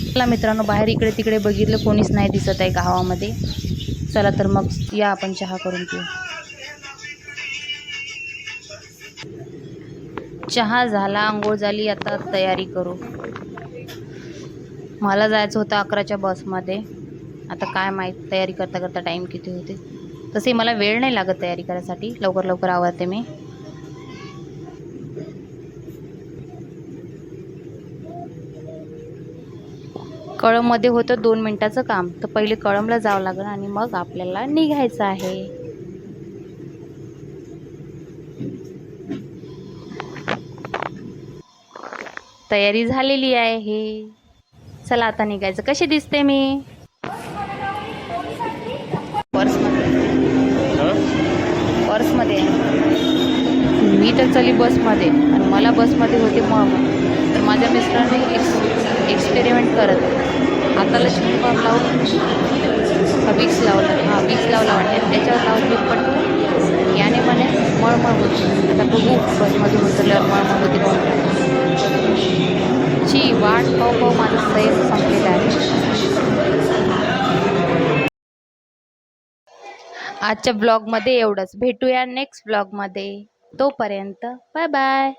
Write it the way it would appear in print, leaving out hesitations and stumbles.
चला मित्रांनो, बाहेर इकडे तिकडे बघितलं कोणीच नाही दिसत आहे गावामध्ये. चला तर मग या आपण चहा करून पिऊ. चहा झाला, आंघोळ झाली, आता तयारी करू. मला जायचं होतं 11च्या बसमध्ये. आता काय माहीत तयारी करता करता टाईम किती होते. तसे मला वेळ नाही लागत तयारी करायसाठी, लवकर लवकर आवरते मी. कळममध्ये होतं 2 मिनिटाचं काम, तर पहिले कळमला जावं लागेल आणि मग आपल्याला निघायचं आहे. तयारी झालेली आहे. चला आता निघायचं. कशी दिसते मी? पर्समध्ये मी तर चली बसमध्ये आणि मला बसमध्ये होते मग तर माझ्या मिस्टरांनी एक्सपेरिमेंट करत हाताला शिंपा लावून विक्स लावला. हा विक्स लावला वाटते, त्याच्यावर लावून पटकन याने म्हणे मळमळ होती. आता बघू बसमध्ये उतरल्यावर मळमळ होती ची वाट पाहू पाहू माझं सैर संपलेलं आहे. आजच्या ब्लॉगमध्ये एवढंच. भेटूया नेक्स्ट ब्लॉगमध्ये. तोपर्यंत बाय बाय.